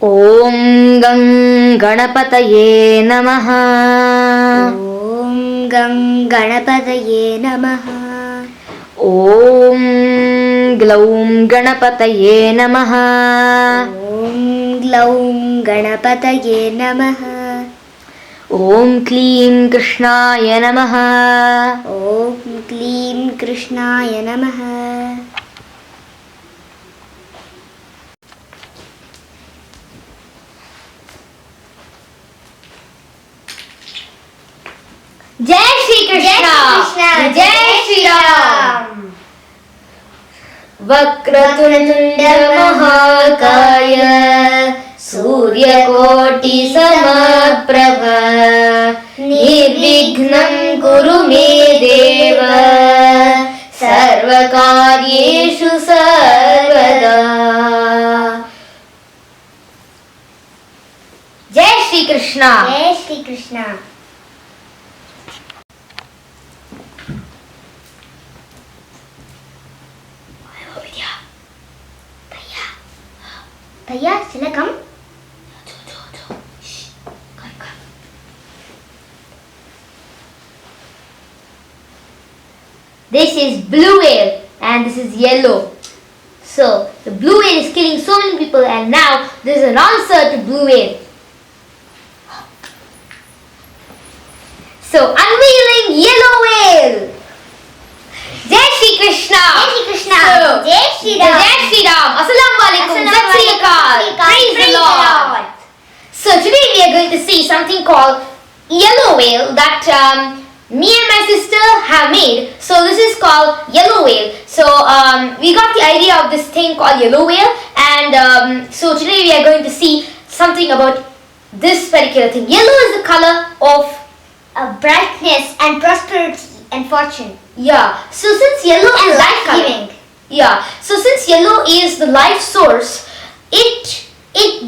ॐ गं गणपतये नमः। ॐ गं गणपतये नमः। ॐ ग्लौं गणपतये नमः। ॐ ग्लौं गणपतये नमः। ॐ क्लीं कृष्णाय नमः। ॐ क्लीं कृष्णाय नमः। जय श्री कृष्ण। जय श्री राम। वक्रतुण्ड महाकाय सूर्यकोटि समप्रभ निर्विघ्नं कुरु मे देव सर्वकार्येषु सर्वदा। जय श्री कृष्ण। जय श्री कृष्ण। भैया चले कम। This is blue whale and this is yellow. So the blue whale is killing so many people, and now there is an answer to blue whale. So unveiling yellow whale. Jai Shri Krishna. Jai Shri Krishna. Jai Shri Ram. Jai Shri Ram. Assalamu alaikum. Sat Sri Akal. Praise the Lord. So today we are going to see something called yellow whale that me and my sister have made. So this is called yellow whale. So we got the idea of this thing called yellow whale, and so today we are going to see something about this particular thing. Yellow is the color of Brightness and prosperity and fortune. Yeah, so since yellow And is life life-giving. Yeah, so since yellow is the life source, it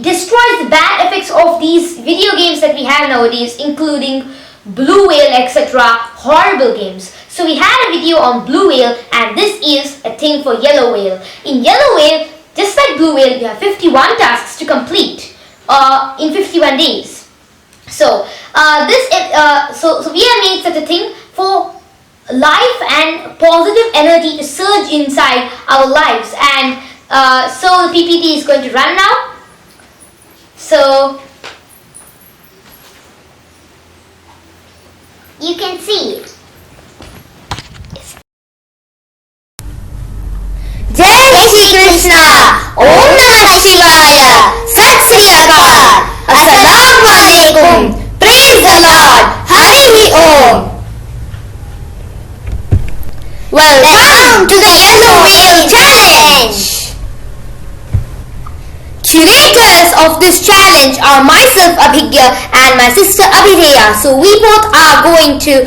destroys the bad effects of these video games that we have nowadays, including blue whale, etc. Horrible games. So we had a video on blue whale, and this is a thing for yellow whale. In yellow whale, just like blue whale, you have 51 tasks to complete in 51 days. So we have made such a thing for life and positive energy to surge inside our lives, and so the PPT is going to run now. So You can see it. Jai Shri Krishna. Om Namah Shivaya. Sat Sri Akal. Assalamu alaikum. Praise the Lord. Hari Om. Welcome to the Yellow Whale Challenge. Curators of this challenge are myself Abhigya and my sister Abhidheya. So we both are going to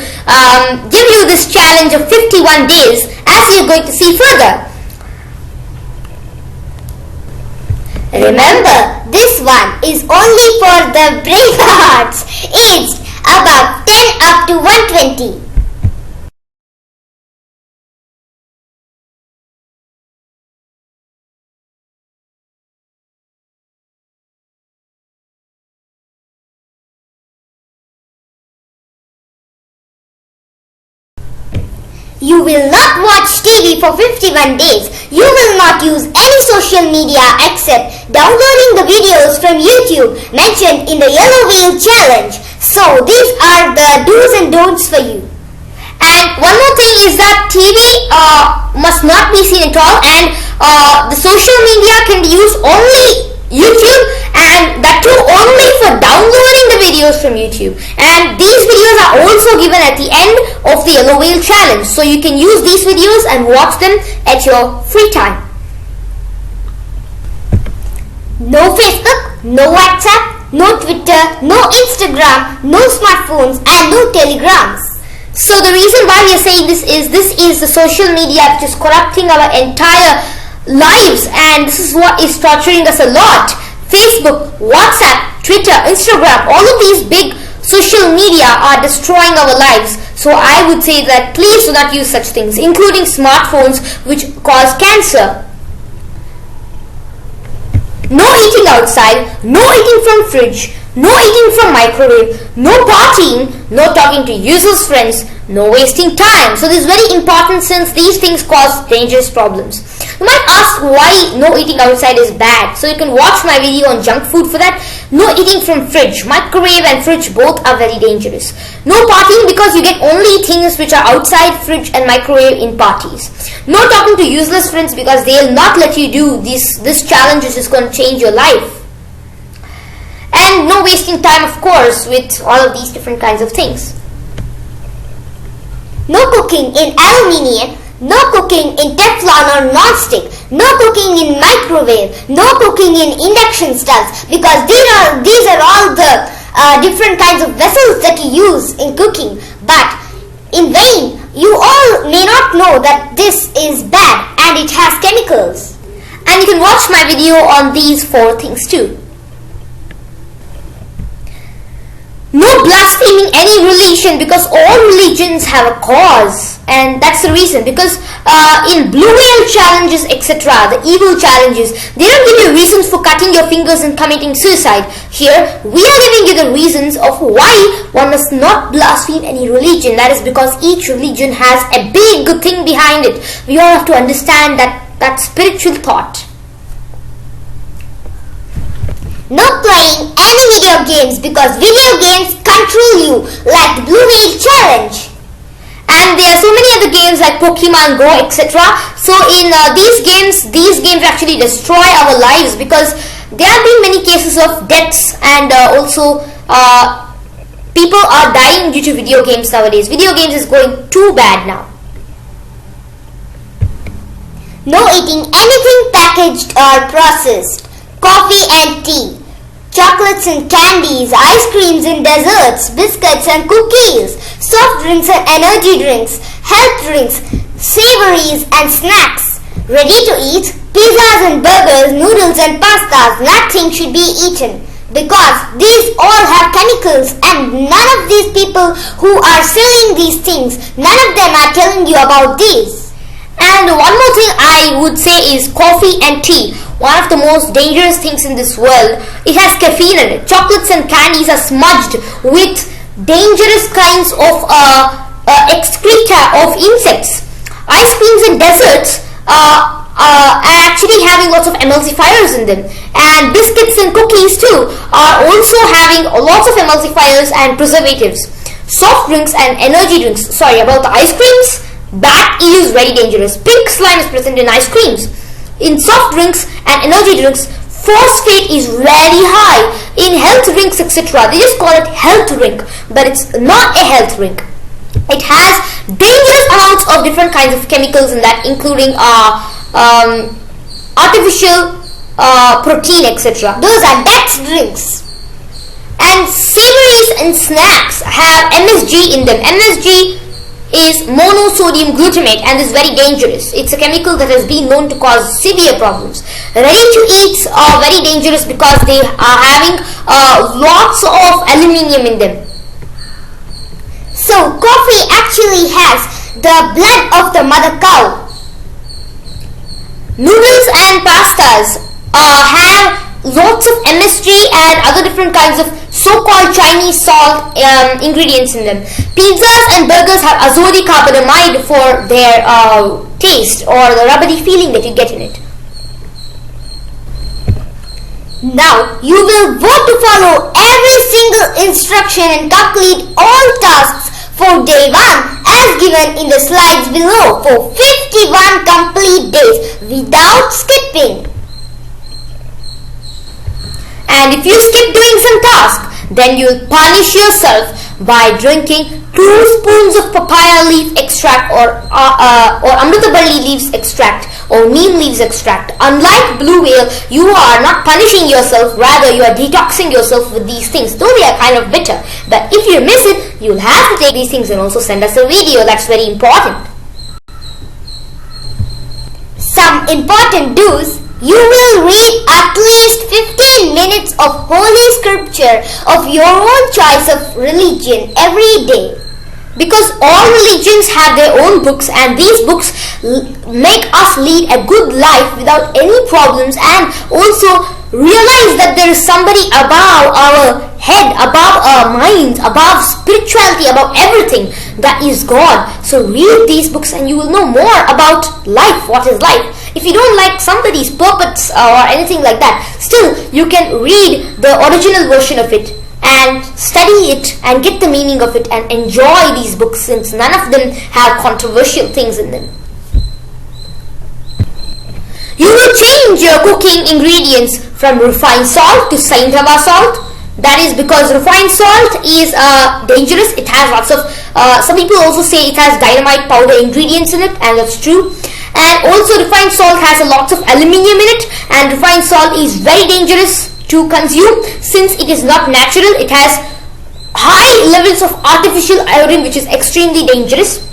give you this challenge of 51 days, as we are going to see further. Remember, this one is only for the brave hearts aged above 10 up to 120. You will not watch TV for 51 days. You will not use any social media except downloading the videos from YouTube mentioned in the Yellow Whale Challenge. So these are the do's and don'ts for you. And one more thing is that TV must not be seen at all, and the social media can be used only YouTube, and that too only for downloading the videos from YouTube. And these videos are also given at the end of the Yellow Whale Challenge, so you can use these videos and watch them at your free time. No Facebook, no WhatsApp, no Twitter, no Instagram, no smartphones, and no telegrams. So the reason why we are saying this is the social media which is corrupting our entire lives, and this is what is torturing us a lot. Facebook, WhatsApp, Twitter, Instagram, all of these big social media are destroying our lives. So I would say that please do not use such things, including smartphones which cause cancer. No eating outside, no eating from fridge, no eating from microwave, no partying, no talking to useless friends, no wasting time. So this is very important since these things cause dangerous problems. You might ask why no eating outside is bad. So you can watch my video on junk food for that. No eating from fridge, microwave and fridge both are very dangerous. No partying because you get only things which are outside fridge and microwave in parties. No talking to useless friends because they'll not let you do this challenge which is going to change your life. And no wasting time, of course, with all of these different kinds of things. No cooking in aluminium, no cooking in Teflon or non-stick, no cooking in microwave, no cooking in induction stoves, because these are all the different kinds of vessels that you use in cooking. But in vain, you all may not know that this is bad and it has chemicals. And you can watch my video on these 4 things too. No blaspheming any religion because all religions have a cause, and that's the reason, because in blue whale challenges, etc., the evil challenges, they don't give you reasons for cutting your fingers and committing suicide. Here we are giving you the reasons of why one must not blaspheme any religion. That is because each religion has a big good thing behind it. We all have to understand that spiritual thought. No playing any video games because video games control you, like the Blue Whale Challenge. And there are so many other games like Pokemon Go, etc. So in these games actually destroy our lives because there have been many cases of deaths and also people are dying due to video games nowadays. Video games is going too bad now. No eating anything packaged or processed. Coffee and tea. Chocolates and candies, ice creams and desserts, biscuits and cookies, soft drinks and energy drinks, health drinks, savories and snacks. Ready to eat, pizzas and burgers, noodles and pastas, nothing should be eaten because these all have chemicals and none of these people who are selling these things, none of them are telling you about these. And one more thing I would say is coffee and tea. One of the most dangerous things in this world. It has caffeine in it. Chocolates and candies are smudged with dangerous kinds of excreta of insects. Ice creams and desserts are actually having lots of emulsifiers in them. And biscuits and cookies too are also having lots of emulsifiers and preservatives. Soft drinks and energy drinks. Sorry about the ice creams. That is very dangerous. Pink slime is present in ice creams. In soft drinks and energy drinks, phosphate is very high. In health drinks, etc., they just call it health drink, but it's not a health drink. It has dangerous amounts of different kinds of chemicals in that, including artificial protein, etc. Those are death drinks. And savories and snacks have MSG in them. MSG is monosodium glutamate and is very dangerous. It's a chemical that has been known to cause severe problems. Ready to eats are very dangerous because they are having lots of aluminium in them. So coffee actually has the blood of the mother cow. Noodles and pastas have lots of MSG and other different kinds of so-called Chinese salt ingredients in them. Pizzas and burgers have azodicarbonamide for their taste or the rubbery feeling that you get in it. Now you will vote to follow every single instruction and complete all tasks for day 1 as given in the slides below for 51 complete days without skipping. And if you skip doing some task, then you'll punish yourself by drinking 2 spoons of papaya leaf extract or amritaballi leaves extract or neem leaves extract. Unlike blue whale, you are not punishing yourself, rather you are detoxing yourself with these things, though they are kind of bitter. But if you miss it, you'll have to take these things and also send us a video. That's very important. Some important do's. You will read at least 15 minutes of holy scripture of your own choice of religion every day. Because all religions have their own books and these books make us lead a good life without any problems and also realize that there is somebody above our head, above our minds, above spirituality, above everything, that is God. So read these books and you will know more about life, what is life. If you don't like somebody's puppets or anything like that, still you can read the original version of it and study it and get the meaning of it and enjoy these books, since none of them have controversial things in them. You will change your cooking ingredients from refined salt to Saint Hava salt. That is because refined salt is dangerous. It has lots of, some people also say it has dynamite powder ingredients in it, and that's true. And also refined salt has a lots of aluminium in it, and refined salt is very dangerous to consume since it is not natural. It has high levels of artificial iodine, which is extremely dangerous.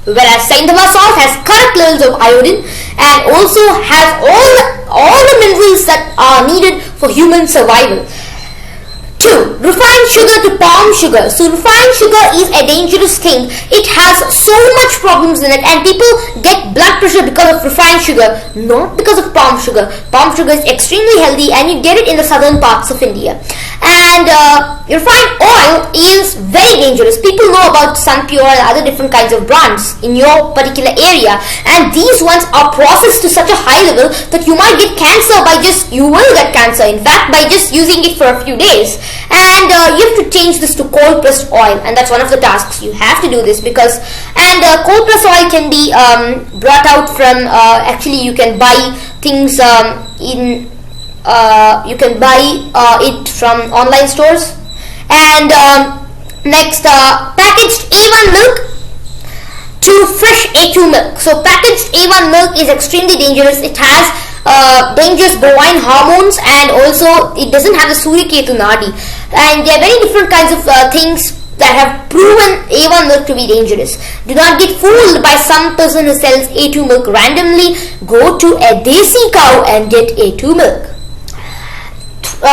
Whereas Saint Hava salt has correct levels of iodine and also has all the minerals that are needed for human survival. 2. Refined sugar to palm sugar. So refined sugar is a dangerous thing. It has so much problems in it, and people get blood pressure because of refined sugar, not because of palm sugar. Palm sugar is extremely healthy and you get it in the southern parts of India. And refined oil is very dangerous. People know about Sunpure and other different kinds of brands in your particular area, and these ones are processed to such a high level that you might get cancer you will get cancer in fact by just using it for a few days. And you have to change this to cold pressed oil, and that's one of the tasks. You have to do this because, and cold pressed oil can be brought out from, actually you can buy things you can buy it from online stores. And next, packaged A1 milk to fresh A2 milk. So packaged A1 milk is extremely dangerous. It has dangerous bovine hormones, and also it doesn't have the Suryaketu Nadi, and there are very different kinds of things that have proven A1 milk to be dangerous. Do not get fooled by some person who sells A2 milk randomly. Go to a desi cow and get A2 milk. 4.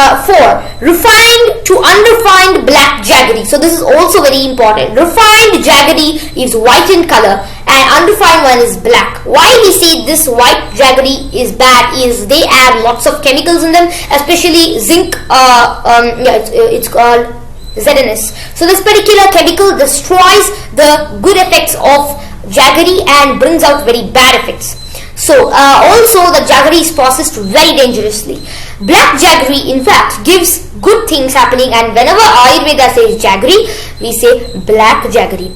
Refined to unrefined black jaggery. So this is also very important. Refined jaggery is white in color and unrefined one is black. Why we say this white jaggery is bad is they add lots of chemicals in them, especially zinc. It's called ZNS. So this particular chemical destroys the good effects of jaggery and brings out very bad effects. So also the jaggery is processed very dangerously. Black jaggery in fact gives good things happening, and whenever Ayurveda says jaggery, we say black jaggery.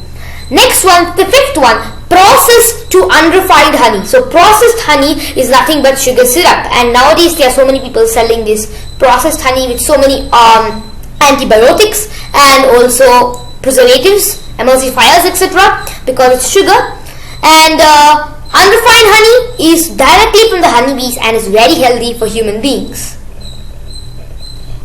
Next one, the 5th one, processed to unrefined honey. So processed honey is nothing but sugar syrup, and nowadays there are so many people selling this processed honey with so many antibiotics and also preservatives, emulsifiers, etc. because it's sugar. And unrefined honey is directly from the honeybees and is very healthy for human beings.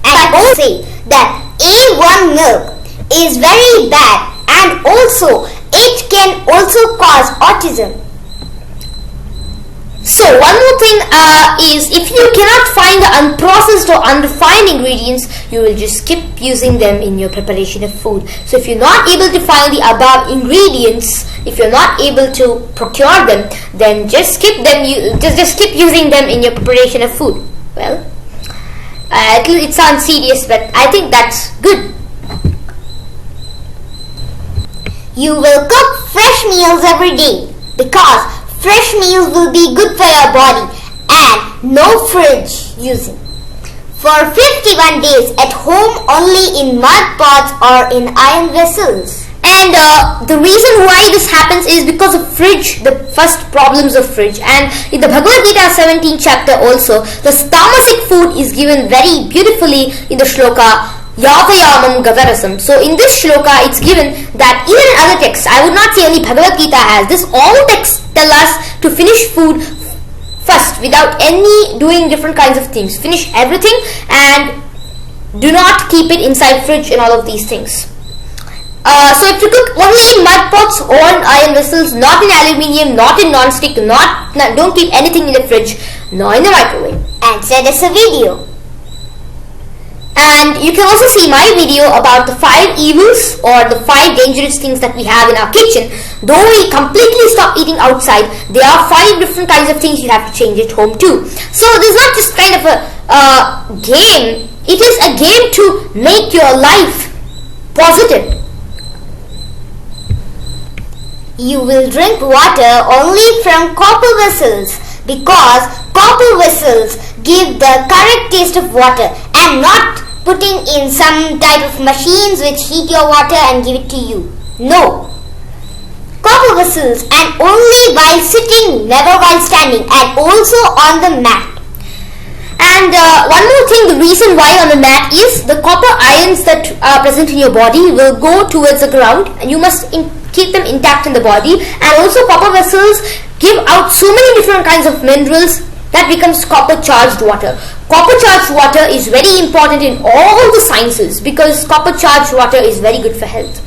And I will say that A1 milk is very bad, and also it can also cause autism. So one more thing is, if you cannot find the unprocessed or unrefined ingredients, you will just skip using them in your preparation of food. So if you're not able to find the above ingredients, if you're not able to procure them, then just skip them. Just skip using them in your preparation of food. Well, it sounds serious, but I think that's good. You will cook fresh meals every day because fresh meals will be good for your body, and no fridge using. For 51 days at home, only in mud pots or in iron vessels. And the reason why this happens is because of fridge, the first problems of fridge. And in the Bhagavad Gita 17th chapter also, the tamasic food is given very beautifully in the shloka Yatayamam Gavarasam. So in this shloka it's given that even in other texts, I would not say only Bhagavad Gita has this, all texts tell us to finish food first without any doing different kinds of things. Finish everything and do not keep it inside fridge and all of these things. So if you cook only in mud pots or in iron vessels, not in aluminium, not in non-stick, don't keep anything in the fridge, nor in the microwave. And send us a video. And you can also see my video about the 5 evils or the 5 dangerous things that we have in our kitchen. Though we completely stop eating outside, there are 5 different kinds of things you have to change at home too. So this is not just kind of a game. It is a game to make your life positive. You will drink water only from copper vessels because copper vessels give the correct taste of water and not putting in some type of machines which heat your water and give it to you. No. Copper vessels, and only while sitting, never while standing, and also on the mat. And one more thing, the reason why on the mat is the copper ions that are present in your body will go towards the ground and you must keep them intact in the body. And also copper vessels give out so many different kinds of minerals that becomes copper charged water. Copper charged water is very important in all the sciences because copper charged water is very good for health.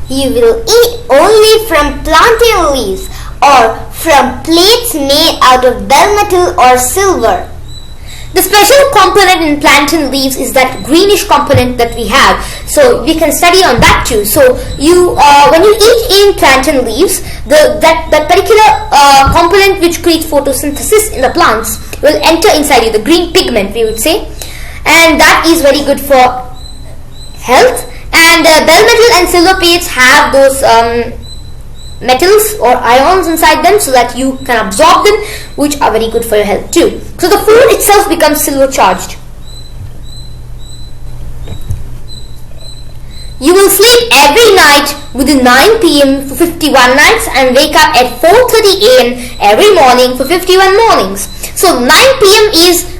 You will eat only from plantain leaves or from plates made out of bell metal or silver. The special component in plantain leaves is that greenish component that we have. So we can study on that too. So you, when you eat in plantain leaves, that particular component which creates photosynthesis in the plants will enter inside you, the green pigment we would say, and that is very good for health. And bell metal and silver plates have those metals or ions inside them so that you can absorb them, which are very good for your health too. So the food itself becomes silver charged. You will sleep every night within 9 p.m. for 51 nights and wake up at 4:30 a.m. every morning for 51 mornings. So 9 p.m. is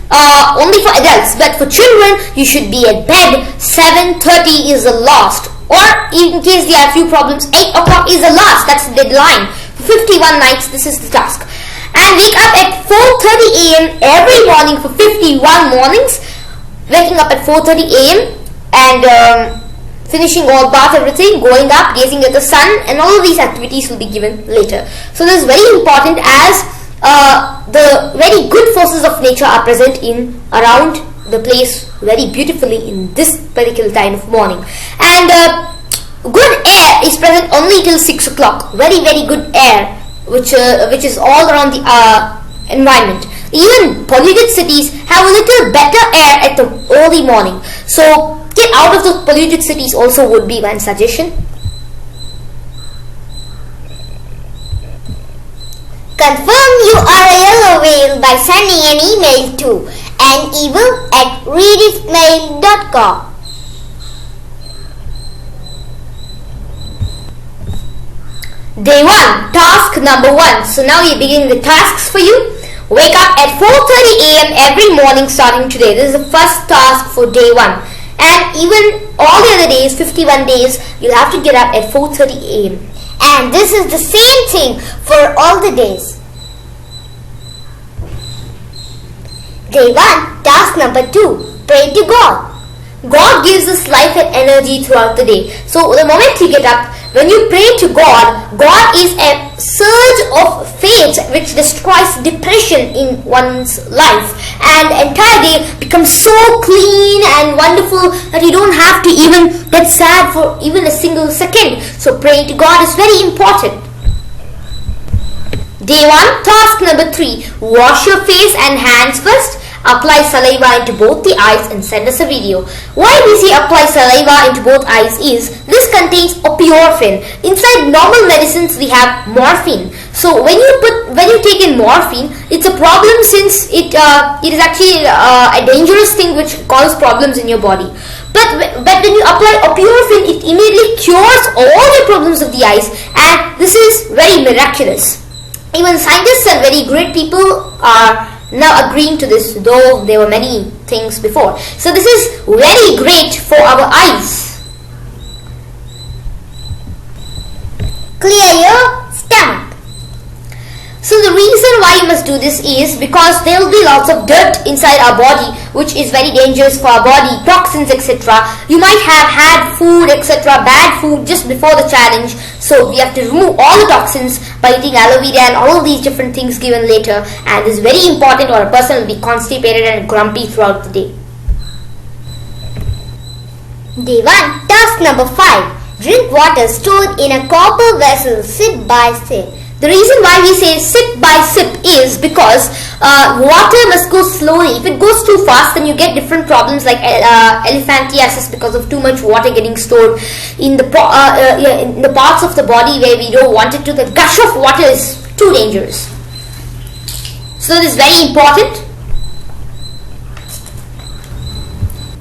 only for adults, but for children you should be at bed 7:30 is the last, or in case there are few problems 8 o'clock is the last. That's the deadline. For 51 nights this is the task. And wake up at 4:30 a.m. every morning for 51 mornings, waking up at 4:30 a.m. and finishing all bath, everything, going up, gazing at the sun, and all of these activities will be given later. So this is very important as the very good forces of nature are present in around the place very beautifully in this particular time of morning. And good air is present only till 6 o'clock. Very good air which is all around the environment. Even polluted cities have a little better air at the early morning. So get out of those polluted cities also would be one suggestion. Confirm you are a yellow whale by sending an email to anevil@readismail.com. Day 1, task number 1. So now we are beginning the tasks for you. Wake up at 4:30 a.m. every morning starting today. This is the first task for day 1. And even all the other days, 51 days, you'll have to get up at 4:30 a.m. And this is the same thing for all the days. Day 1, task number 2, pray to God. God gives us life and energy throughout the day. So the moment you get up, when you pray to God, God is a surge of faith which destroys depression in one's life, and the entire day becomes so clean and wonderful that you don't have to even get sad for even a single second. So praying to God is very important. Day 1, task number 3, wash your face and hands first. Apply saliva into both the eyes and send us a video. Why we say apply saliva into both eyes is this contains opiophine. Inside normal medicines we have morphine. So when you take in morphine, it's a problem since it is actually a dangerous thing which causes problems in your body. But when you apply opiophine, it immediately cures all the problems of the eyes, and this is very miraculous. Even scientists and very great people are now agreeing to this, though there were many things before. So this is very great for our eyes. Clear your stomach. So the reason why you must do this is because there will be lots of dirt inside our body which is very dangerous for our body, toxins, etc. You might have had food, etc., bad food just before the challenge. So we have to remove all the toxins by eating aloe vera and all of these different things given later. And this is very important or a person will be constipated and grumpy throughout the day. Day 1, task number 5. Drink water stored in a copper vessel, sip by sip. The reason why we say sip by sip is because water must go slowly. If it goes too fast, then you get different problems like elephantiasis because of too much water getting stored in the in the parts of the body where we don't want it to. The gush of water is too dangerous. So it is very important.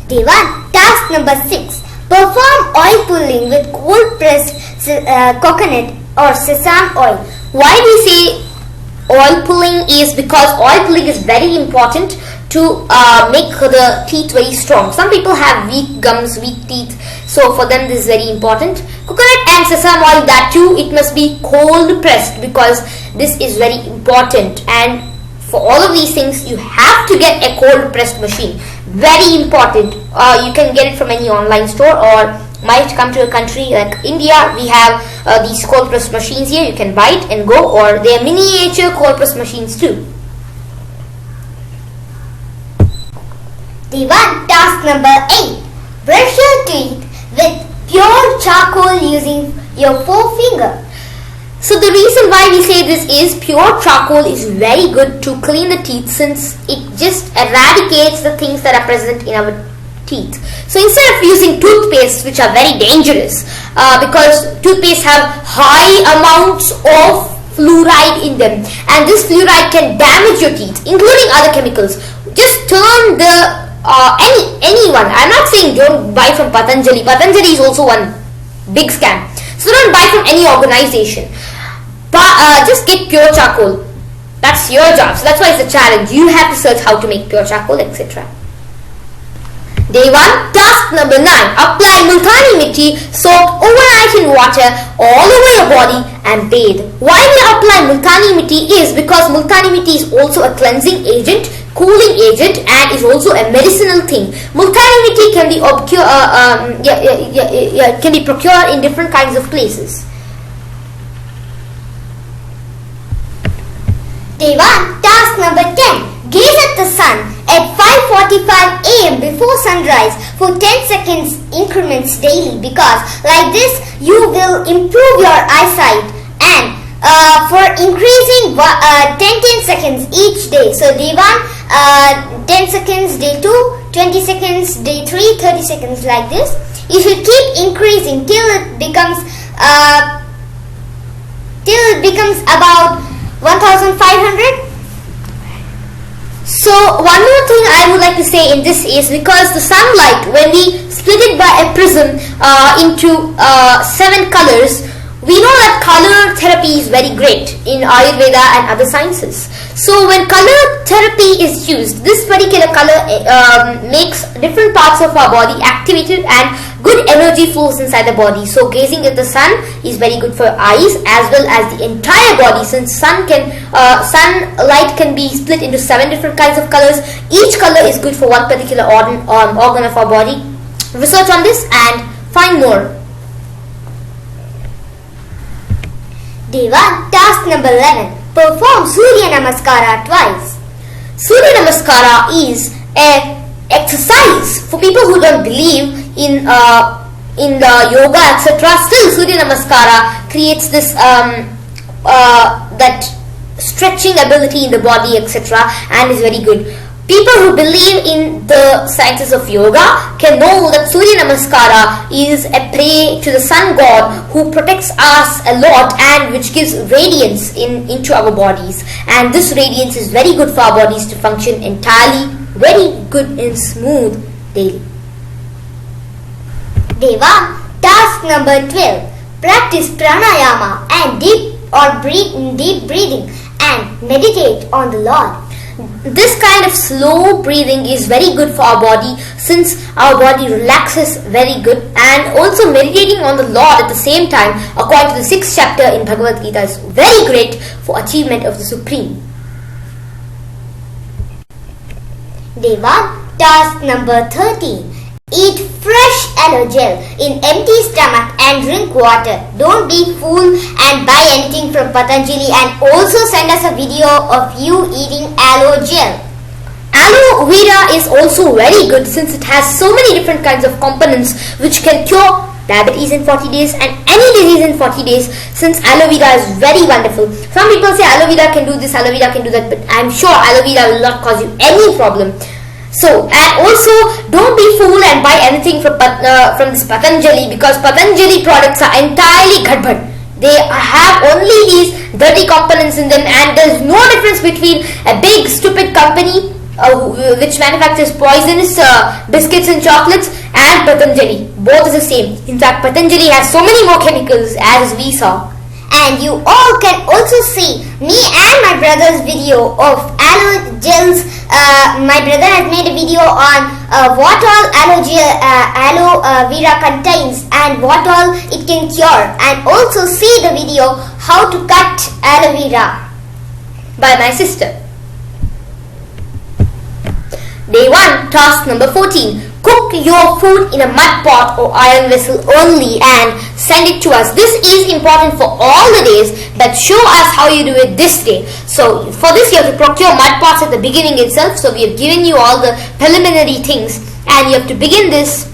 Day 1. Task number 6. Perform oil pulling with cold pressed coconut or sesame oil. Why we say oil pulling is because oil pulling is very important to make the teeth very strong. Some people have weak gums, weak teeth, so for them this is very important. Coconut and sesame oil, that too, it must be cold pressed because this is very important, and for all of these things you have to get a cold pressed machine. Very important. You can get it from any online store, or might come to a country like India. We have these cold press machines here. You can buy it and go, or they are miniature cold press machines too. Day 1. Task number 8. Brush your teeth with pure charcoal using your forefinger. So the reason why we say this is pure charcoal is very good to clean the teeth, since it just eradicates the things that are present in our teeth. So instead of using toothpaste, which are very dangerous because toothpaste have high amounts of fluoride in them, and this fluoride can damage your teeth, including other chemicals. Just turn the anyone. I'm not saying don't buy from Patanjali. Patanjali is also one big scam. So don't buy from any organization. But just get pure charcoal. That's your job. So that's why it's a challenge. You have to search how to make pure charcoal, etc. Day 1. Task number 9. Apply multani mitti soaked overnight in water all over your body and bathe. Why we apply multani mitti is because multani mitti is also a cleansing agent, cooling agent, and is also a medicinal thing. Multani mitti can be can be procured in different kinds of places. Day 1. Task number 10. Gaze at the sun at 5:45 a.m. before sunrise for 10 seconds increments daily, because like this you will improve your eyesight, and for increasing 10 seconds each day. So day 1 10 seconds, day 2 20 seconds, day 3 30 seconds, like this. You should keep increasing till it becomes about 1500. So one more thing I would like to say in this is, because the sunlight, when we split it by a prism into 7 colors, we know that color therapy is very great in Ayurveda and other sciences. So when color therapy is used, this particular color makes different parts of our body activated and good energy flows inside the body. So gazing at the sun is very good for eyes as well as the entire body, since sunlight can be split into 7 different kinds of colors. Each color is good for one particular organ of our body. Research on this and find more. Day 1. Task number 11. Perform Surya Namaskara twice. Surya Namaskara is an exercise for people who don't believe in the yoga, etc. Still, Surya Namaskara creates this that stretching ability in the body, etc., and is very good. People who believe in the sciences of yoga can know that Surya Namaskara is a prayer to the sun god who protects us a lot and which gives radiance into our bodies. And this radiance is very good for our bodies to function entirely, very good and smooth daily. Day 1. Task number 12. Practice pranayama and deep breathing and meditate on the Lord. This kind of slow breathing is very good for our body, since our body relaxes very good, and also meditating on the Lord at the same time, according to the 6th chapter in Bhagavad Gita, is very great for achievement of the Supreme. Day 1. Task number 13. Eat fresh aloe gel in empty stomach and drink water. Don't be fool and buy anything from Patanjali, and also send us a video of you eating aloe gel. Aloe vera is also very good, since it has so many different kinds of components which can cure diabetes in 40 days and any disease in 40 days, since aloe vera is very wonderful. Some people say aloe vera can do this, aloe vera can do that, but I'm sure aloe vera will not cause you any problem. So, and also don't be fooled and buy anything from this Patanjali, because Patanjali products are entirely gadbad. They have only these dirty components in them, and there's no difference between a big stupid company which manufactures poisonous biscuits and chocolates and Patanjali. Both is the same. In fact, Patanjali has so many more chemicals, as we saw. And you all can also see me and my brother's video of aloe gels. My brother has made a video on what all aloe vera contains and what all it can cure, and also see the video how to cut aloe vera by my sister. Day 1, task number 14. Cook your food in a mud pot or iron vessel only and send it to us. This is important for all the days, but show us how you do it this day. So for this you have to procure mud pots at the beginning itself. So we have given you all the preliminary things, and you have to begin this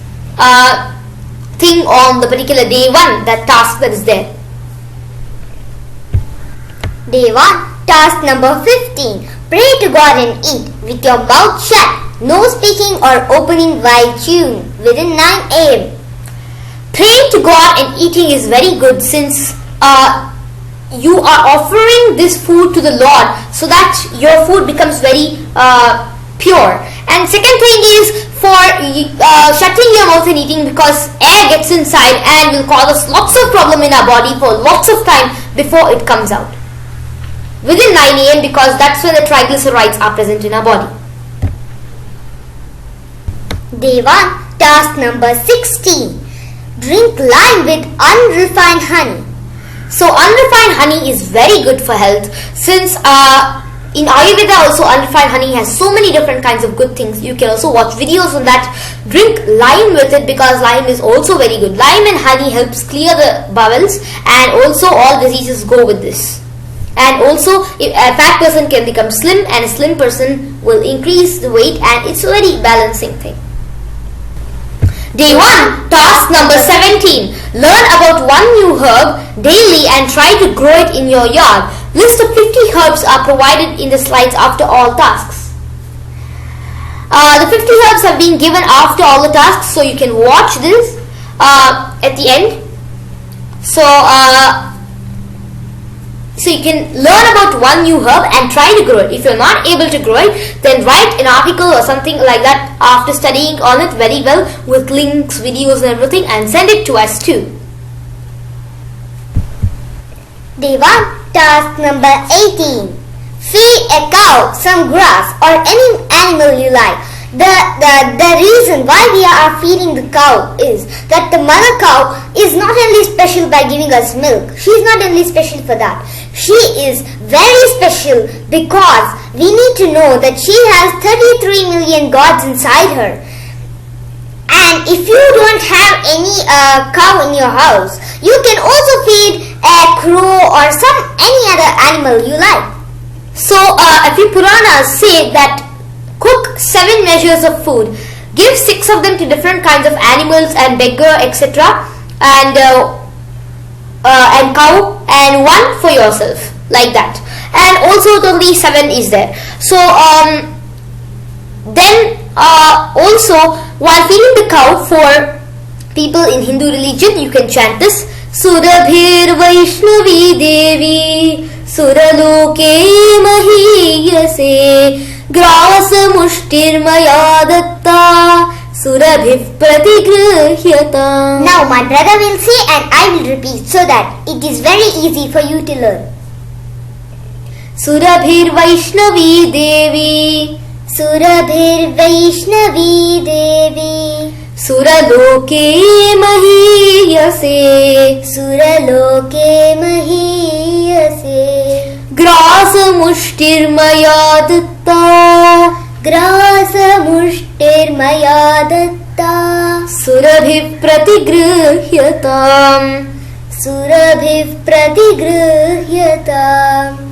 thing on the particular day 1, that task that is there. Day 1, task number 15. Pray to God and eat with your mouth shut. No speaking or opening while chewing within 9 a.m. Praying to God and eating is very good, since you are offering this food to the Lord so that your food becomes very pure. And second thing is for shutting your mouth and eating, because air gets inside and will cause us lots of problem in our body for lots of time before it comes out. Within 9 a.m. because that's when the triglycerides are present in our body. Day 1, task number 16. Drink lime with unrefined honey. So unrefined honey is very good for health, since in Ayurveda also unrefined honey has so many different kinds of good things. You can also watch videos on that. Drink lime with it, because lime is also very good. Lime and honey helps clear the bowels, and also all diseases go with this. And also a fat person can become slim, and a slim person will increase the weight, and it's a very balancing thing. Day 1, task number 17. Learn about one new herb daily and try to grow it in your yard. List of 50 herbs are provided in the slides after all tasks. The 50 herbs have been given after all the tasks, so you can watch this at the end. So you can learn about one new herb and try to grow it. If you're not able to grow it, then write an article or something like that after studying on it very well with links, videos and everything, and send it to us too. Day 1, task number 18. Feed a cow some grass or any animal you like. The reason why we are feeding the cow is that the mother cow is not only special by giving us milk. She is not only special for that. She is very special because we need to know that she has 33 million gods inside her. And if you don't have any cow in your house, you can also feed a crow or any other animal you like. So a few Puranas say that cook 7 measures of food, give 6 of them to different kinds of animals and beggar, etc., and cow, and 1 for yourself, like that. And also totally 7 is there. So then also while feeding the cow, for people in Hindu religion, you can chant this: Surabhir Vaishnavi Devi Suraloke Mahiyase Gras Mushtirmaya Datta Surabhiv Pratigruhyata. Now my brother will say and I will repeat so that it is very easy for you to learn. Surabhir Vaishnavi Devi Surabhir Vaishnavi Devi Suraloke Mahiyase Suraloke Mahiyase Gras Mushtirmaya Datta Gras Mushtirmaya Datta Surabhiv Pratigruhyatam Surabhiv Pratigruhyatam.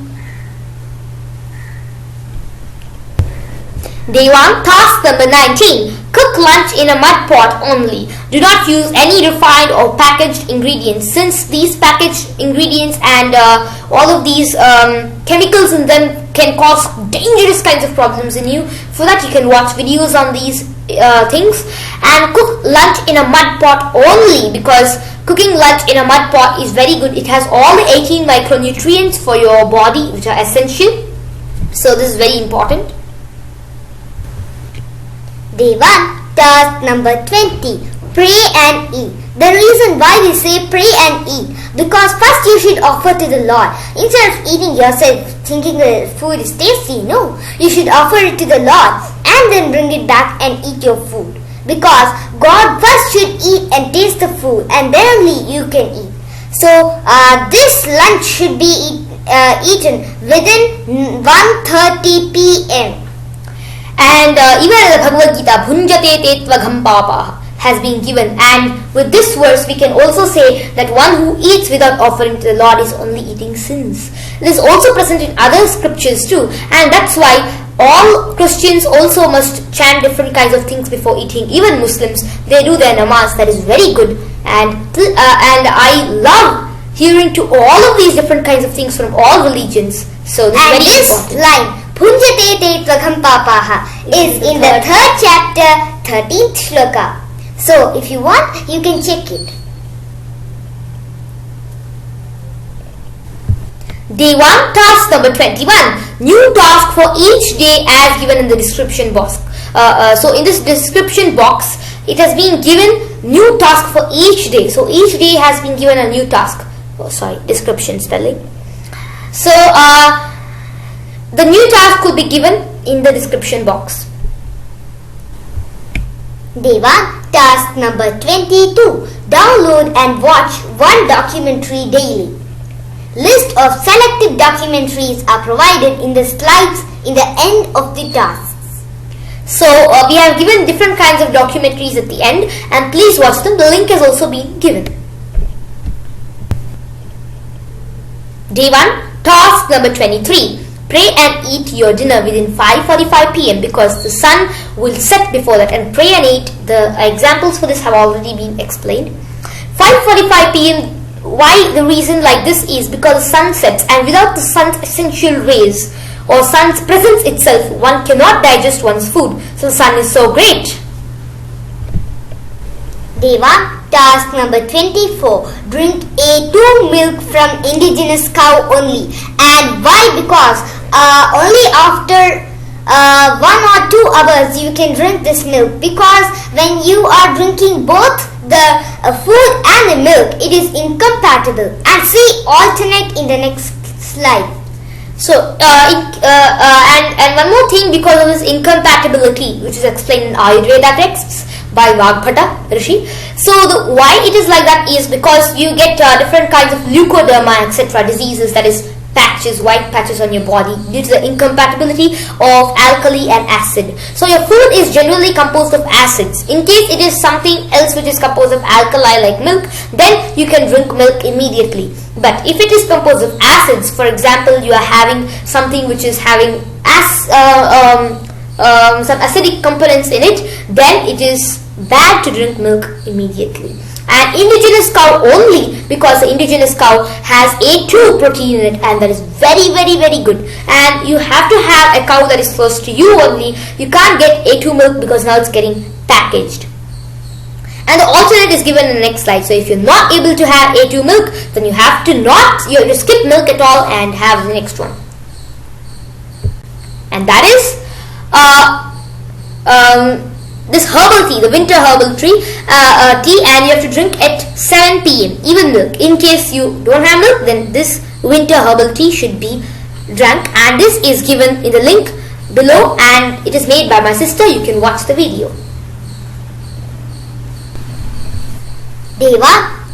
Day 1, task number 19. Cook Cook lunch in a mud pot only. Do not use any refined or packaged ingredients, since these packaged ingredients and all of these chemicals in them can cause dangerous kinds of problems in you. For that, you can watch videos on these things. And cook lunch in a mud pot only, because cooking lunch in a mud pot is very good. It has all the 18 micronutrients for your body, which are essential. So this is very important. Day 1, task number 20. Pray and eat. The reason why we say pray and eat, because first you should offer to the Lord. Instead of eating yourself thinking the food is tasty, no. You should offer it to the Lord and then bring it back and eat your food. Because God first should eat and taste the food, and then only you can eat. So this lunch should be eaten within 1:30 p.m. And even in the Bhagavad Gita, Bhunjate Tetva Ghampapa has been given, and with this verse we can also say that one who eats without offering to the Lord is only eating sins. It is also present in other scriptures too, and that's why all Christians also must chant different kinds of things before eating. Even Muslims, they do their namaz. That is very good, and I love hearing to all of these different kinds of things from all religions. So this is very important. This line, Bhunjate Tetva Ghampapaha, is in the 3rd chapter, 13th shloka. So if you want, you can check it. Day 1, task number 21. New task for each day as given in the description box. So in this description box, it has been given new task for each day. So each day has been given a new task. Description spelling. So the new task could be given in the description box. Day 1, task number 22. Download and watch one documentary daily. List of selected documentaries are provided in the slides in the end of the tasks. So we have given different kinds of documentaries at the end, and please watch them. The link has also been given. Day 1, task number 23. Pray and eat your dinner within 5:45 p.m. because the sun will set before that. And pray and eat, the examples for this have already been explained. 5:45 p.m. Why the reason like this is because the sun sets, and without the sun's essential rays or sun's presence itself, one cannot digest one's food. So the sun is so great. Day 1, task number 24. Drink A2 milk from indigenous cow only. And why? Because only after 1 or 2 hours you can drink this milk, because when you are drinking both the food and the milk, it is incompatible. And see alternate in the next slide. So and one more thing, because of this incompatibility, which is explained in Ayurveda texts by Vagbhata Rishi. So why it is like that is because you get different kinds of leukoderma, etc. diseases, that is patches, white patches on your body due to the incompatibility of alkali and acid. So your food is generally composed of acids. In case it is something else which is composed of alkali like milk, then you can drink milk immediately. But if it is composed of acids, for example, you are having something which is having some acidic components in it, then it is bad to drink milk immediately. And indigenous cow only, because the indigenous cow has A2 protein in it, and that is very, very, very good. And you have to have a cow that is close to you only. You can't get A2 milk because now it's getting packaged. And the alternate is given in the next slide. So if you're not able to have A2 milk, then you have to skip milk at all and have the next one. And that is this herbal tea, the winter herbal tea, and you have to drink at 7 p.m. even milk. In case you don't have milk, then this winter herbal tea should be drunk, and this is given in the link below, and it is made by my sister. You can watch the video. Day 1,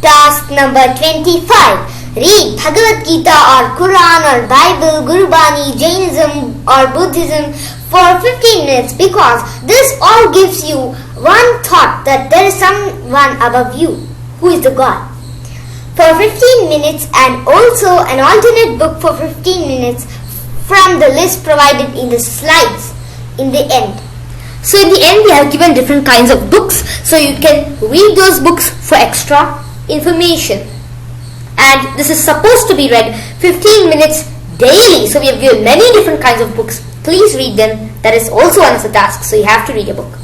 task number 25. Read Bhagavad Gita or Quran or Bible, Gurbani, Jainism or Buddhism for 15 minutes, because this all gives you one thought that there is someone above you who is the God. For 15 minutes, and also an alternate book for 15 minutes from the list provided in the slides in the end. So in the end, we have given different kinds of books, so you can read those books for extra information. And this is supposed to be read 15 minutes daily. So we have given many different kinds of books. Please read them. That is also one of the tasks. So you have to read a book.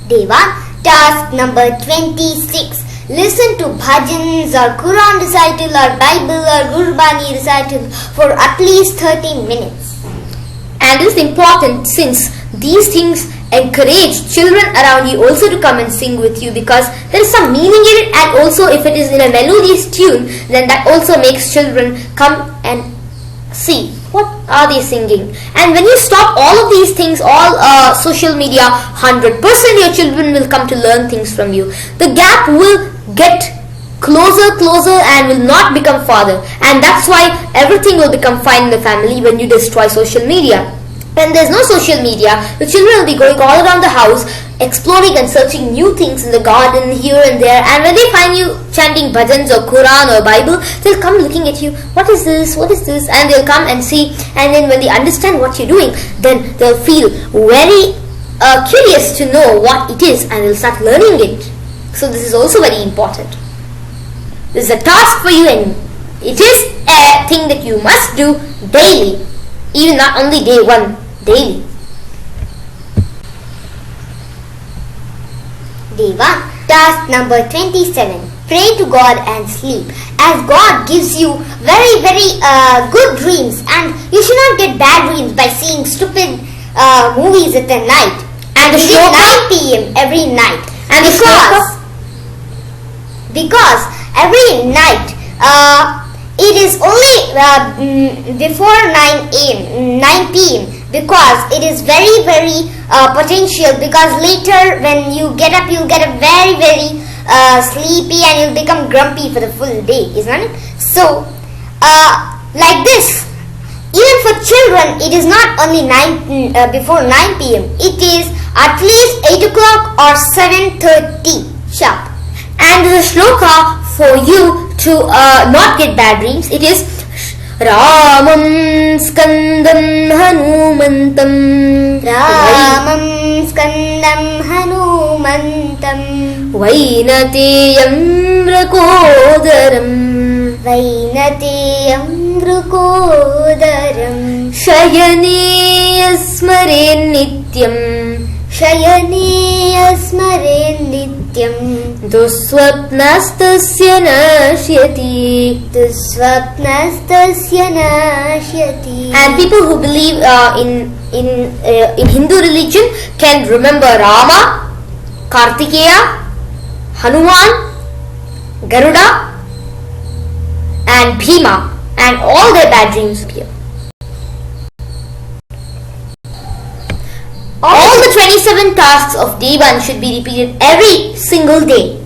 Deva, task number 26. Listen to bhajans or Quran recital or Bible or Gurbani recital for at least 30 minutes. And this is important since these things encourage children around you also to come and sing with you, because there is some meaning in it, and also if it is in a melodious tune, then that also makes children come and see what are they singing. And when you stop all of these things, all social media, 100% your children will come to learn things from you. The gap will get closer and will not become farther, and that's why everything will become fine in the family when you destroy social media. When there's no social media, the children will be going all around the house, exploring and searching new things in the garden here and there, and when they find you chanting bhajans or Quran or Bible, they'll come looking at you, what is this, and they'll come and see, and then when they understand what you're doing, then they'll feel very curious to know what it is, and they'll start learning it. So this is also very important. This is a task for you, and it is a thing that you must do daily, even not only day one, daily. Deva, task number 27. Pray to God and sleep, as God gives you very good dreams, and you should not get bad dreams by seeing stupid movies at the night. And the shloka 9 p.m. every night. And because every night it is only before 9 p.m. because it is very potential, because later when you get up you'll get a very sleepy and you'll become grumpy for the full day, isn't it? So like this, even for children it is not only before 9 p.m. it is at least 8 o'clock or 7:30 sharp. And the shloka for you to not get bad dreams, it is Ramam Skandam Hanumantam Vainateyam Mrukodaram Shayane Asmaren Nityam Duswapnastasya Nashyati. And people who believe in Hindu religion can remember Rama, Kartikeya, Hanuman, Garuda and Bhima, and all their bad dreams appear. All the 27 tasks of day 1 should be repeated every single day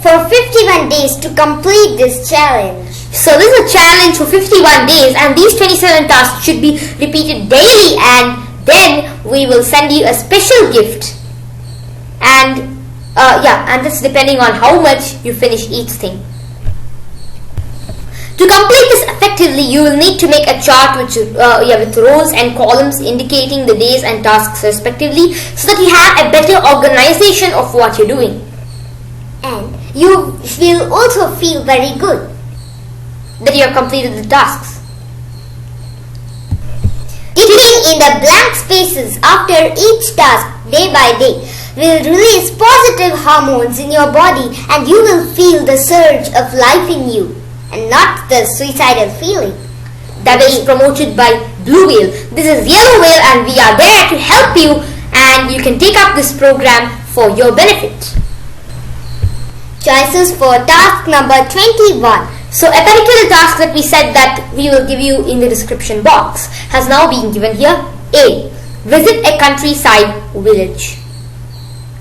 for 51 days to complete this challenge. So this is a challenge for 51 days, and these 27 tasks should be repeated daily, and then we will send you a special gift. And and that's depending on how much you finish each thing. To complete this effectively, you will need to make a chart with rows and columns indicating the days and tasks respectively, so that you have a better organization of what you're doing. And you will also feel very good that you have completed the tasks. Ticking in the blank spaces after each task day by day will release positive hormones in your body, and you will feel the surge of life in you, and not the suicidal feeling that is promoted by Blue Whale. This is Yellow Whale, and we are there to help you, and you can take up this program for your benefit. Choices for task number 21. So a particular task that we said that we will give you in the description box has now been given here. A. Visit a countryside village.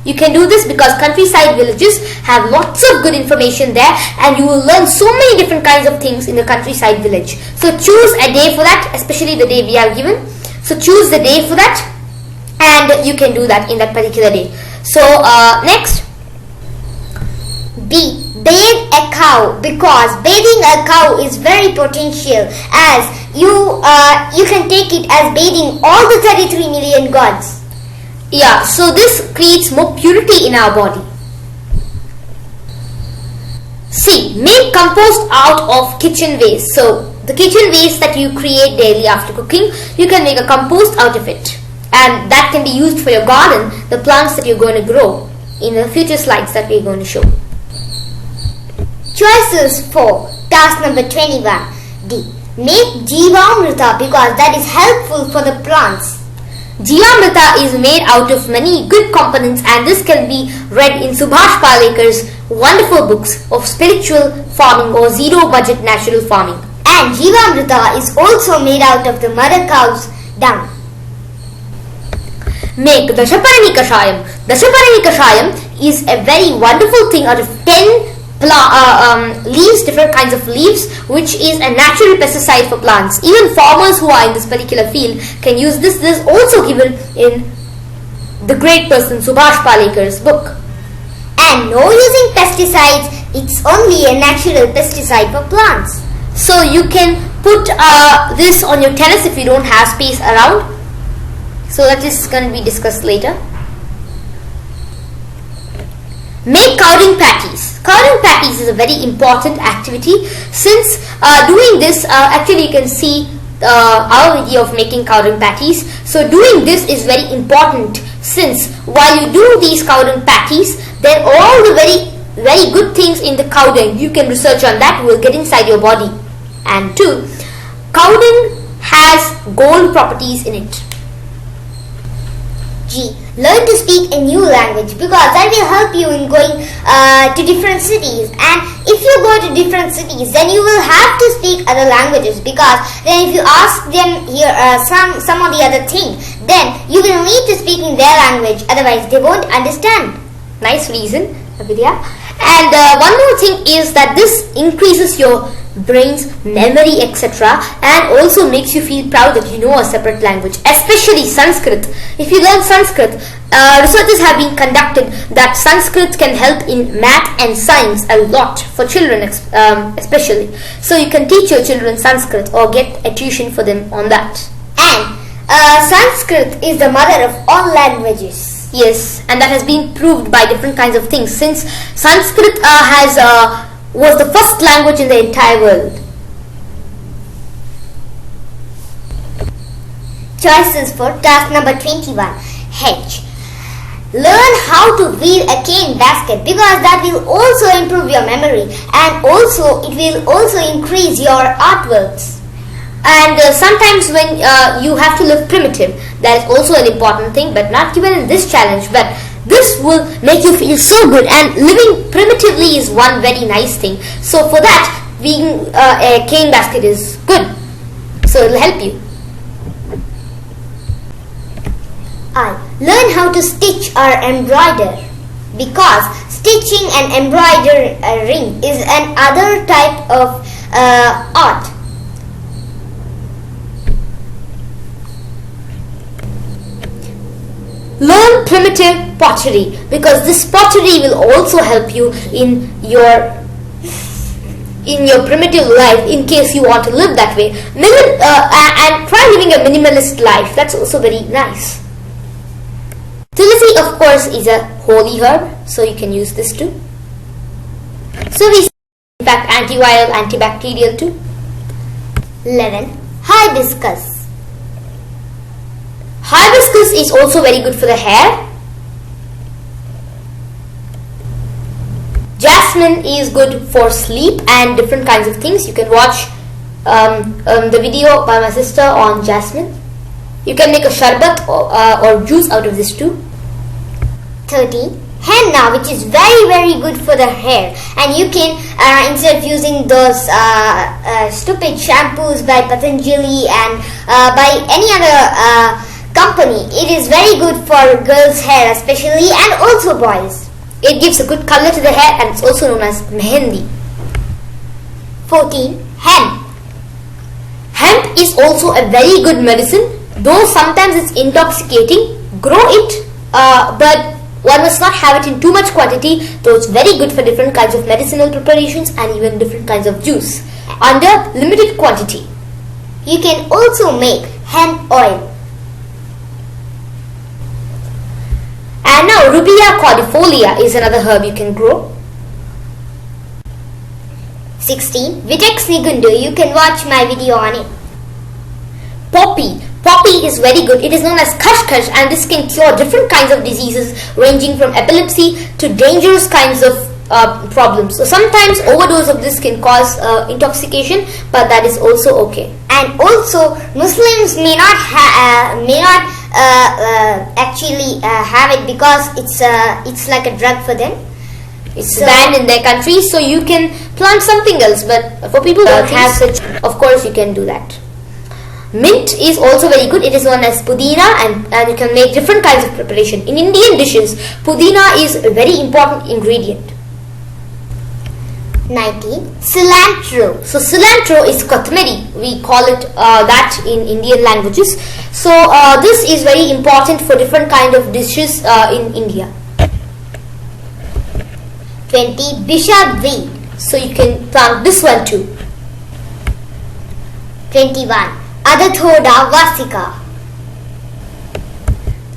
You can do this because countryside villages have lots of good information there, and you will learn so many different kinds of things in the countryside village. So choose a day for that, especially the day we have given. So choose the day for that, and you can do that in that particular day. So next. B. Bathe a cow, because bathing a cow is very potential, as you can take it as bathing all the 33 million gods. Yeah, so this creates more purity in our body. C. Make compost out of kitchen waste. So the kitchen waste that you create daily after cooking, you can make a compost out of it, and that can be used for your garden, the plants that you're going to grow in the future slides that we're going to show. Choices for task number 21. D. Make Jivamrita because that is helpful for the plants. Jivamrita is made out of many good components, and this can be read in Subhash Palekar's wonderful books of spiritual farming or zero budget natural farming. And Jivamrita is also made out of the mother cow's dung. Make Dashaparani Kashayam. Dashaparani Kashayam is a very wonderful thing out of 10 leaves, different kinds of leaves, which is a natural pesticide for plants. Even farmers who are in this particular field can use this. This is also given in the great person Subhash Palekar's book. And no using pesticides, it's only a natural pesticide for plants. So you can put this on your terrace if you don't have space around. So that is going to be discussed later. Make cowring patties. Cowring patties is a very important activity. Since doing this, actually you can see our video of making cowring patties. So doing this is very important, since while you do these cowring patties, then all the very good things in the cow dung, you can research on that, will get inside your body. And 2, cow dung has gold properties in it. G. Learn to speak a new language because that will help you in going to different cities. And if you go to different cities, then you will have to speak other languages, because then if you ask them here some of the other thing, then you will need to speak in their language, otherwise they won't understand. Nice reason, Abhigya. And one more thing is that this increases your brain's memory, etc., and also makes you feel proud that you know a separate language, especially Sanskrit. If you learn Sanskrit, researches have been conducted that Sanskrit can help in math and science a lot for children, especially. So you can teach your children Sanskrit or get a tuition for them on that. And Sanskrit is the mother of all languages. Yes, and that has been proved by different kinds of things, since Sanskrit was the first language in the entire world. Choices for task number 21. H. Learn how to weave a cane basket because that will also improve your memory, and also it will also increase your artworks. And sometimes when you have to live primitive, that is also an important thing, but not given in this challenge. But this will make you feel so good, and living primitively is one very nice thing. So for that, weaving a cane basket is good. So it will help you. I. Learn how to stitch or embroider because stitching and embroidering is another type of art. Learn primitive pottery because this pottery will also help you in your primitive life in case you want to live that way. And try living a minimalist life. That's also very nice. Tulsi, of course, is a holy herb, so you can use this too. So we see, in fact, antiviral, antibacterial too. 11. Hibiscus. Hibiscus is also very good for the hair. Jasmine is good for sleep and different kinds of things. You can watch the video by my sister on jasmine. You can make a sharbat or juice out of this too. 13. Henna, which is very good for the hair, and you can instead of using those stupid shampoos by Patanjali and by any other company, it is very good for girls' hair especially, and also boys. It gives a good color to the hair, and it's also known as mehendi. 14. Hemp. Hemp is also a very good medicine, though sometimes it's intoxicating. Grow it, but one must not have it in too much quantity, though it's very good for different kinds of medicinal preparations and even different kinds of juice under limited quantity. You can also make hemp oil. And now Rubia cordifolia is another herb you can grow. 16. Vitex nigundu. You can watch my video on it. Poppy. Poppy is very good. It is known as kashkash, and this can cure different kinds of diseases ranging from epilepsy to dangerous kinds of problems. So sometimes overdose of this can cause intoxication, but that is also okay. And also Muslims may not actually have it because it's like a drug for them. It's banned in their country, so you can plant something else. But for people that have such, of course, you can do that. Mint is also very good. It is known as pudina, and you can make different kinds of preparation. In Indian dishes, pudina is a very important ingredient. 19. Cilantro. So cilantro is kothmeri. We call it that in Indian languages. So this is very important for different kind of dishes in India. 20. Bishop weed. So you can plant this one too. 21. Adathoda vasica.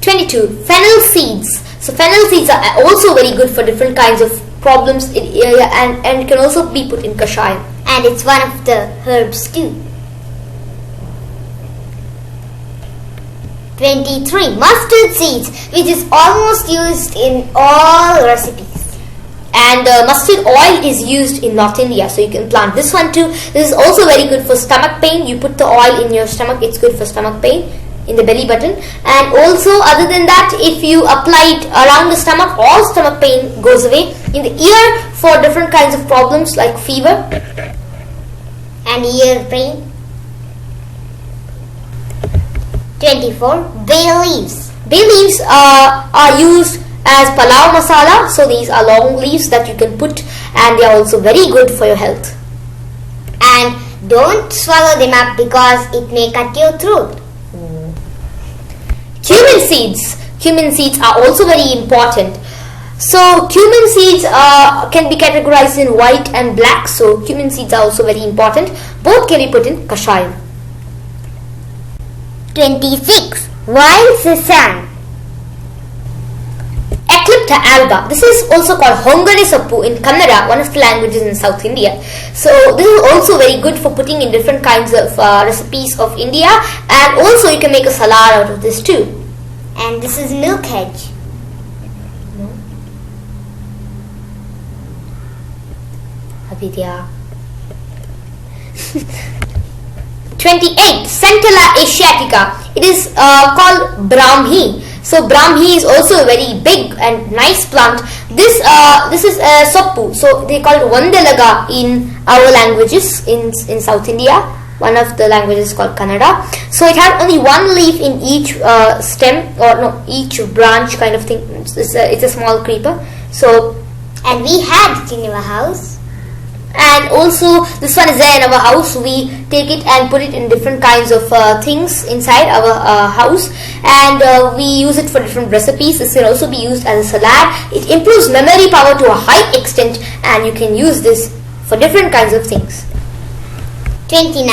22. Fennel seeds. So fennel seeds are also very good for different kinds of problems and can also be put in kashayam. And it's one of the herbs too. 23. Mustard seeds, which is almost used in all recipes. And mustard oil is used in North India, so you can plant this one too. This is also very good for stomach pain. You put the oil in your stomach, it's good for stomach pain in the belly button. And also, other than that, if you apply it around the stomach, all stomach pain goes away. In the ear, for different kinds of problems like fever and ear pain. 24. Bay leaves. Bay leaves are used as palau masala, so these are long leaves that you can put, and they are also very good for your health. And don't swallow them up because it may cut your throat. Cumin seeds. Cumin seeds are also very important. So cumin seeds can be categorized in white and black, so cumin seeds are also very important. Both can be put in kashayam. 26. Wild sesame. Eclipta alba. This is also called hongare sappu in Kannada, one of the languages in South India. So this is also very good for putting in different kinds of recipes of India, and also you can make a salad out of this too. And this is milk hedge. Abhigya. 28. Centella asiatica. It is called Brahmi. So Brahmi is also a very big and nice plant. This is a sappu. So they call it vandalaga in our languages in South India. One of the languages called Kannada. So it has only one leaf in each stem, or no, each branch kind of thing. It's a small creeper. So, and we had it in our house. And also this one is there in our house. We take it and put it in different kinds of things inside our house, and we use it for different recipes. This can also be used as a salad. It improves memory power to a high extent, and you can use this for different kinds of things. 29.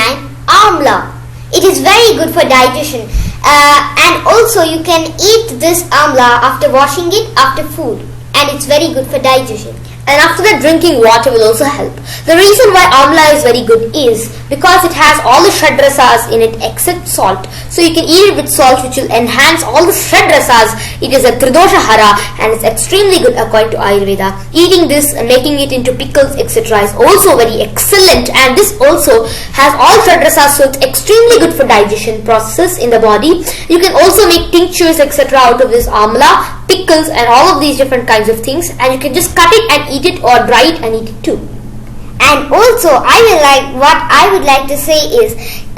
Amla. It is very good for digestion, and also you can eat this amla after washing it after food, and it's very good for digestion. And after that, drinking water will also help. The reason why amla is very good is because it has all the shadrasas in it except salt. So you can eat it with salt, which will enhance all the shadrasas. It is a tridosha hara, and it's extremely good according to Ayurveda. Eating this and making it into pickles, etc. is also very excellent, and this also has all shadrasas, so it's extremely good for digestion processes in the body. You can also make tinctures, etc. out of this amla, pickles, and all of these different kinds of things, and you can just cut it and eat it, or dry it and eat it too. And also what I would like to say is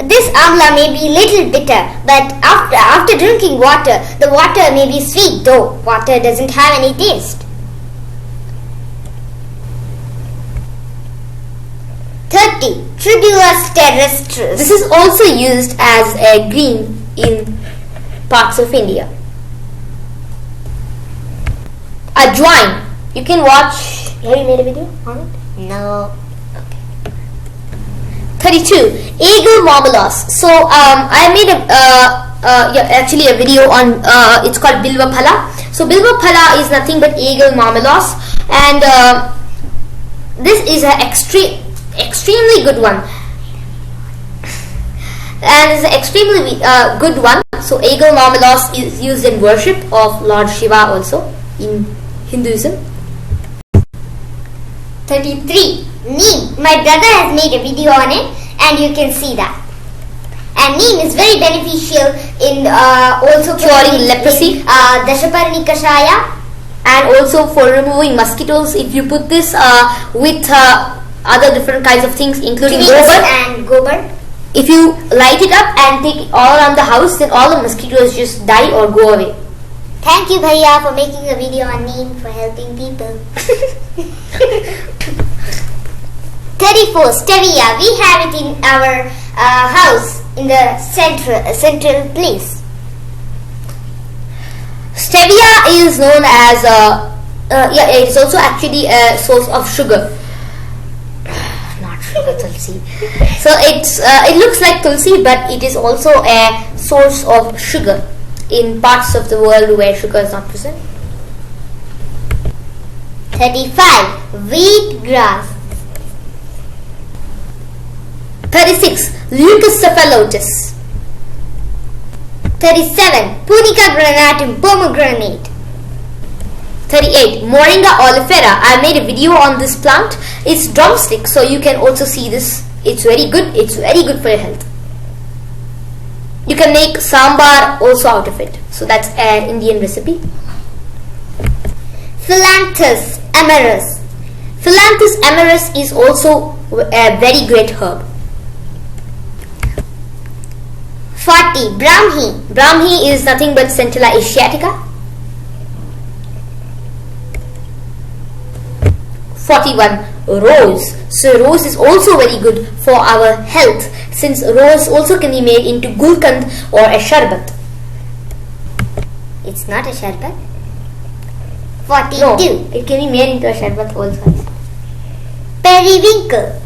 this amla may be little bitter, but after drinking water, the water may be sweet, though water doesn't have any taste. 30. Tribulus terrestris. This is also used as a green in parts of India. Ajwain. You can watch. Have you made a video on it? No. Okay. 32. Eagle marmalade. So I made a video on it's called Bilva Phala. So Bilva Phala is nothing but eagle marmalade, and this is an extremely good one. And it's an extremely good one. So eagle marmalade is used in worship of Lord Shiva also in Hinduism. 33. Neem. My brother has made a video on it, and you can see that. And neem is very beneficial in also curing leprosy, Dashaparni Kashaya, and also for removing mosquitoes. If you put this with other different kinds of things, including gobar. If you light it up and take it all around the house, then all the mosquitoes just die or go away. Thank you, Bhaiya, for making a video on neem for helping people. 34. Stevia. We have it in our house in the central place. Stevia is known as it is also actually a source of sugar. Not sugar, tulsi. So it looks like tulsi, but it is also a source of sugar in parts of the world where sugar is not present. 35. Wheat grass. 36. Leucocephalotus. 37. Punica granatum pomegranate. 38. Moringa oleifera. I made a video on this plant. It's drumstick, so you can also see this. It's very good. It's very good for your health. You can make sambar also out of it. So that's an Indian recipe. Philanthus amarus. Philanthus amarus is also a very great herb. 40. Brahmi. Brahmi is nothing but Centella asiatica. 41. Rose. So rose is also very good for our health, since rose also can be made into gulkand or a sharbat. It's not a sharbat. 42. No, it can be made into a sharbat also. Periwinkle.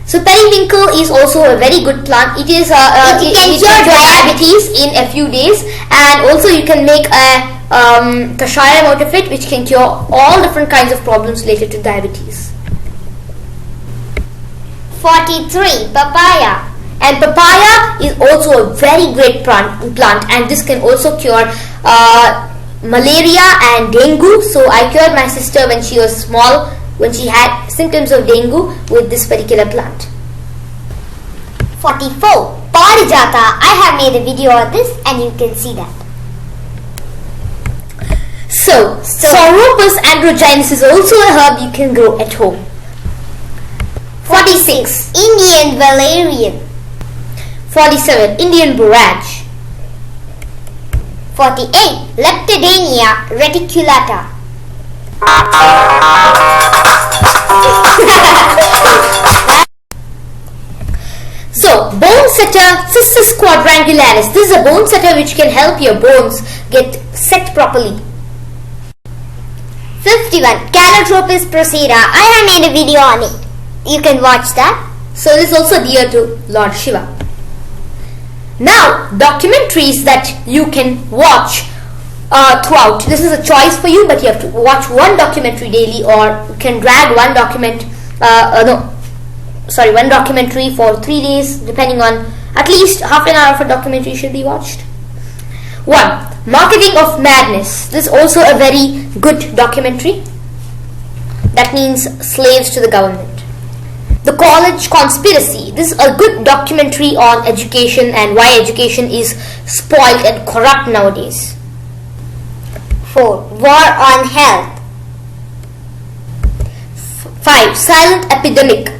So periwinkle is also a very good plant. It is it can cure diabetes in a few days, and also you can make a kashayam out of it, which can cure all different kinds of problems related to diabetes. 43. Papaya. And papaya is also a very great plant, and this can also cure malaria and dengue. So I cured my sister when she was small, when she had symptoms of dengue, with this particular plant. 44. Parijata. I have made a video on this, and you can see that. So Sauropus androgynous is also a herb you can grow at home. 46. Indian valerian. 47. Indian borage. 48. Leptadenia reticulata. So bone setter Cissus quadrangularis. This is a bone setter which can help your bones get set properly. 51. Calotropis procera. I have made a video on it. You can watch that. So this is also dear to Lord Shiva. Now, documentaries that you can watch throughout. This is a choice for you, but you have to watch one documentary daily, or you can drag one documentary for 3 days, depending on at least half an hour of a documentary should be watched. 1. Marketing of Madness. This is also a very good documentary. That means slaves to the government. The College Conspiracy. This is a good documentary on education and why education is spoiled and corrupt nowadays. 4. War on Health. 5. Silent Epidemic.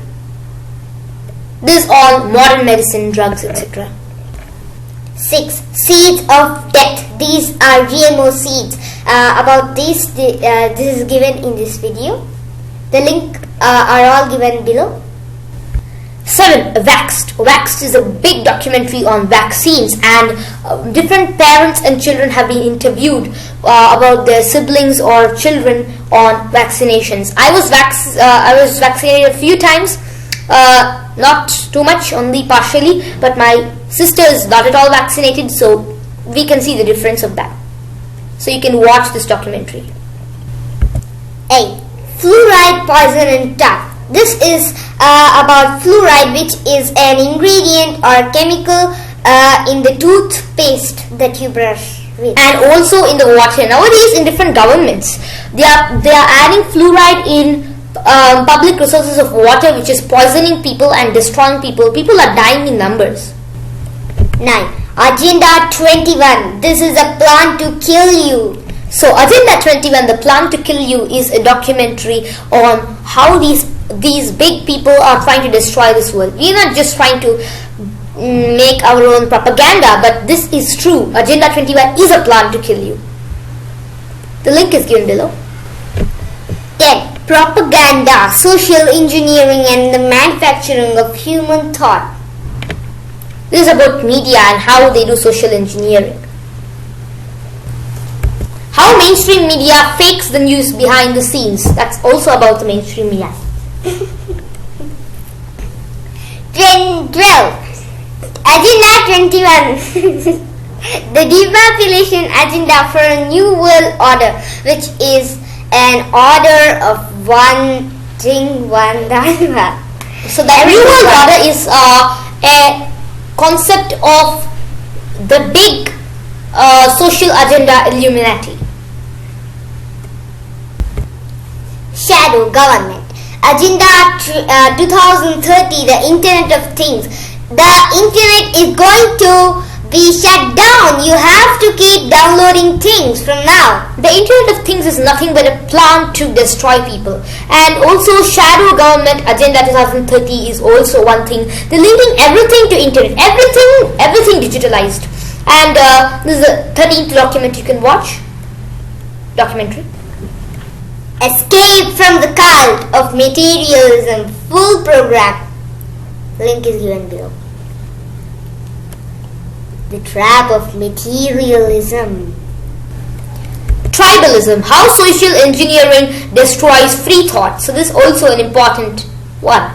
This is all modern medicine, drugs, etc. 6. Seeds of Death. These are GMO seeds. About this is given in this video. The link are all given below. 7. Vaxxed. Vaxxed is a big documentary on vaccines, and different parents and children have been interviewed about their siblings or children on vaccinations. I was vaccinated a few times, not too much, only partially, but my sister is not at all vaccinated, so we can see the difference of that. So you can watch this documentary. A. Fluoride, poison and tough. This is about fluoride, which is an ingredient or chemical in the toothpaste that you brush with. And also in the water. Nowadays in different governments, they are adding fluoride in public resources of water, which is poisoning people and destroying people. People are dying in numbers. 9. Agenda 21. This is a plan to kill you. So Agenda 21, the plan to kill you, is a documentary on how these big people are trying to destroy this world. We are not just trying to make our own propaganda, but this is true. Agenda 21 is a plan to kill you. The link is given below. 10. Propaganda, social engineering and the manufacturing of human thought. This is about media and how they do social engineering. How mainstream media fakes the news behind the scenes. That's also about the mainstream media. 12. Agenda 21. The depopulation agenda for a new world order, which is an order of one thing, one dharma. So the new world order is a concept of the big social agenda Illuminati. Shadow government. Agenda 2030, the Internet of Things. The Internet is going to be shut down. You have to keep downloading things from now. The Internet of Things is nothing but a plan to destroy people. And also shadow government Agenda 2030 is also one thing. They're linking everything to Internet. Everything digitalized. And this is the 13th document you can watch. Documentary. Escape from the cult of materialism. Full program. Link is given below. The trap of materialism. Tribalism. How social engineering destroys free thought. So this is also an important one.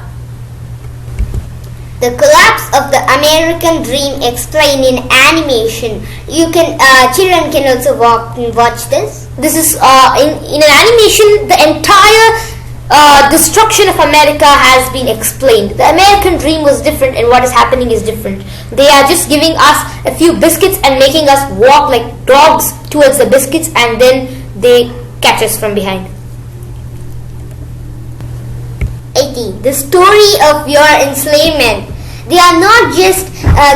The collapse of the American dream explained in animation. Children can also watch this. This is in an animation. The entire destruction of America has been explained. The American dream was different, and what is happening is different. They are just giving us a few biscuits and making us walk like dogs towards the biscuits, and then they catch us from behind. 18. The story of your enslavement. They are not just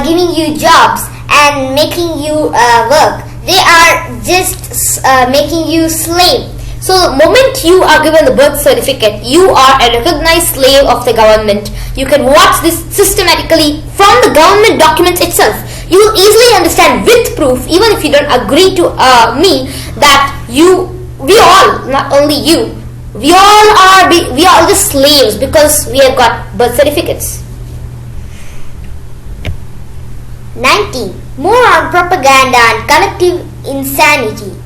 giving you jobs and making you work. They are just making you slave. So the moment you are given the birth certificate, you are a recognized slave of the government. You can watch this systematically from the government documents itself. You will easily understand with proof, even if you don't agree to me, that we all, not only you, we are just slaves because we have got birth certificates. 19. More on propaganda and collective insanity.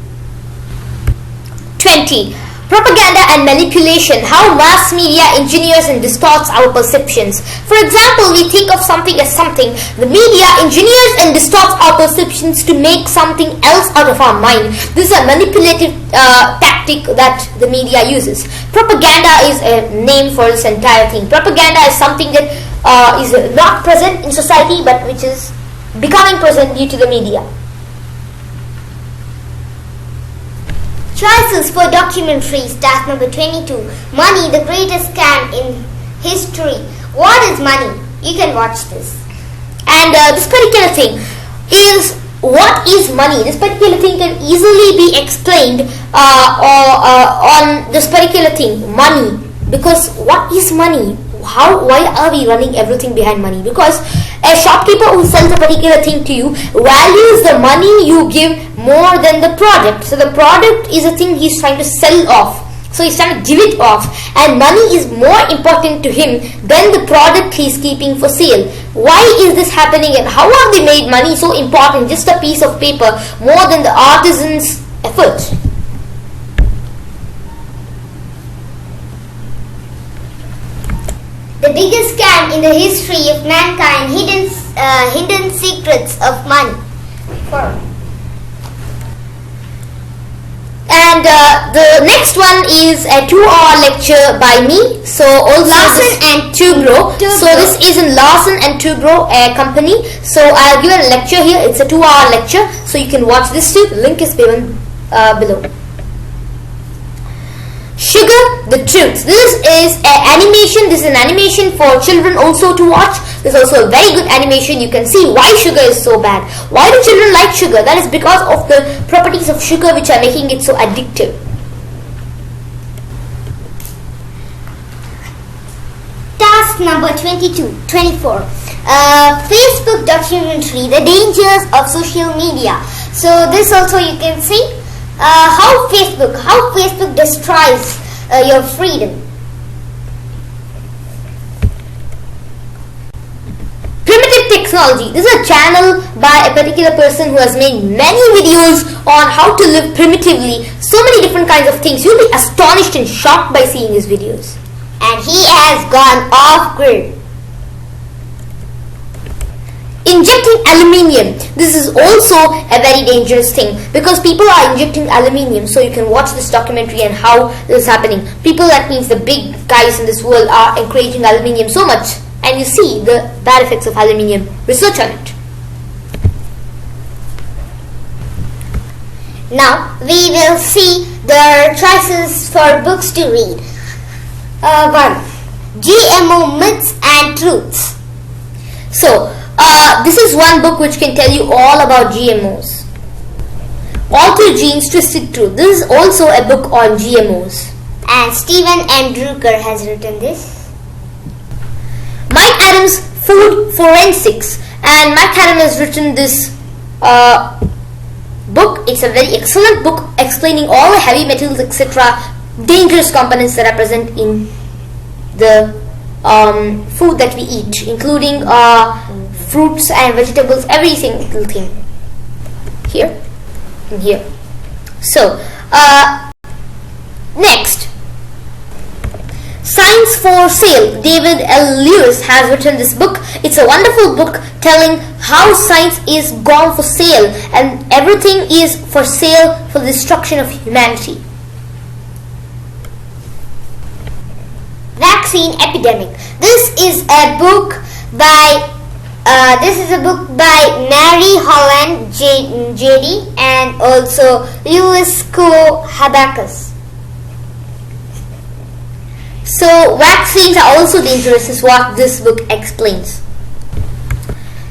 20. Propaganda and manipulation. How mass media engineers and distorts our perceptions. For example, we think of something as something. The media engineers and distorts our perceptions to make something else out of our mind. This is a manipulative tactic that the media uses. Propaganda is a name for this entire thing. Propaganda is something that is not present in society, but which is becoming present due to the media. Choices for documentaries. Task number 22. Money, the greatest scam in history. What is money? You can watch this. And this particular thing is, what is money? This particular thing can easily be explained on this particular thing, money. Because what is money? Why are we running everything behind money? Because a shopkeeper who sells a particular thing to you values the money you give more than the product. So the product is a thing he's trying to sell off. So he's trying to give it off, and money is more important to him than the product he's keeping for sale. Why is this happening, and how have they made money so important, just a piece of paper, more than the artisan's effort? The biggest scam in the history of mankind, hidden secrets of money. And the next one is a 2-hour lecture by me. So also Larsen and Toubro. So this is in Larsen and Toubro company. So I'll give a lecture here. It's a 2-hour lecture. So you can watch this too. The link is given below. Sugar, the Truth. This is an animation. This is an animation for children also to watch. This is also a very good animation. You can see why sugar is so bad. Why do children like sugar? That is because of the properties of sugar which are making it so addictive. Task number 24. Facebook documentary, The Dangers of Social Media. So this also you can see how Facebook destroys your freedom. Primitive Technology. This is a channel by a particular person who has made many videos on how to live primitively. So many different kinds of things. You'll be astonished and shocked by seeing his videos. And he has gone off grid. Injecting aluminium. This is also a very dangerous thing because people are injecting aluminium. So you can watch this documentary and how this is happening. People, that means the big guys in this world, are encouraging aluminium so much. And you see the bad effects of aluminium. Research on it. Now we will see the choices for books to read. 1. GMO Myths and Truths. So this is one book which can tell you all about GMOs. Altered Genes, Twisted Truth. This is also a book on GMOs. And Stephen M. Drucker has written this. Mike Adams, Food Forensics. And Mike Adams has written this book. It's a very excellent book explaining all the heavy metals, etc., dangerous components that are present in the food that we eat, including fruits and vegetables, every single thing. Here and here. So, next. Science for Sale. David L. Lewis has written this book. It's a wonderful book telling how science is gone for sale and everything is for sale for the destruction of humanity. Vaccine Epidemic. This is a book by Mary Holland JD and also Louis Habacus. So vaccines are also dangerous is what this book explains.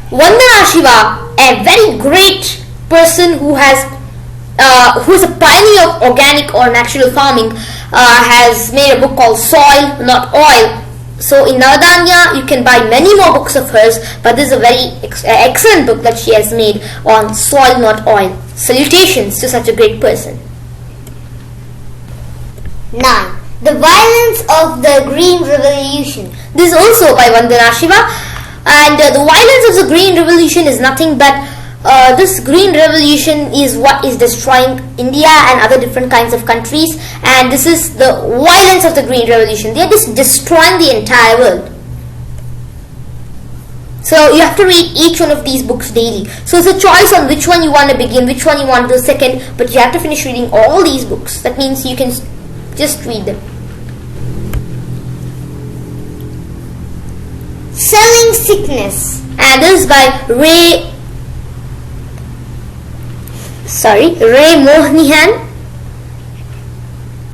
Vandana Shiva, a very great person who is a pioneer of organic or natural farming, has made a book called Soil Not Oil. So in Navadanya you can buy many more books of hers, but this is a very excellent book that she has made on Soil Not Oil. Salutations to such a great person. 9. The Violence of the Green Revolution. This is also by Vandana Shiva, and the violence of the Green Revolution is nothing but this Green Revolution is what is destroying India and other different kinds of countries, and this is the violence of the Green Revolution. They are just destroying the entire world. So you have to read each one of these books daily. So it's a choice on which one you want to begin, which one you want to do second, but you have to finish reading all these books. That means you can just read them. Selling Sickness. And this is by Ray Mohneyhan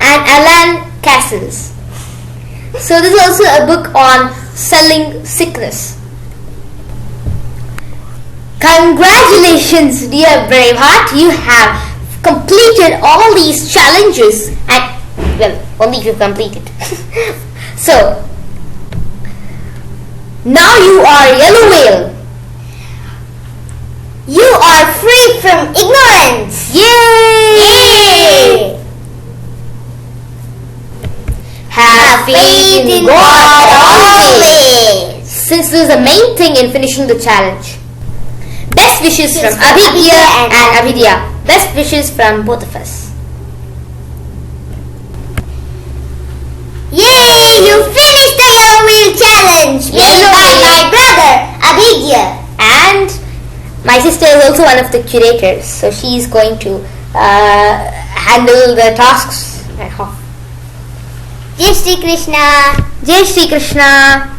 and Alan Castles. So this is also a book on selling sickness. Congratulations, dear Braveheart, you have completed all these challenges, and well, only if you completed. So now you are Yellow Whale. You are free from ignorance. Yay! Have faith in God always. Since this is the main thing in finishing the challenge. Best wishes from Abhigya and Abhidheya. Best wishes from both of us. Yay! You finished the Yellow Wheel challenge. challenge made by my brother Abhigya. And my sister is also one of the curators, so she is going to handle the tasks at home. Jai Shri Krishna. Jai Shri Krishna.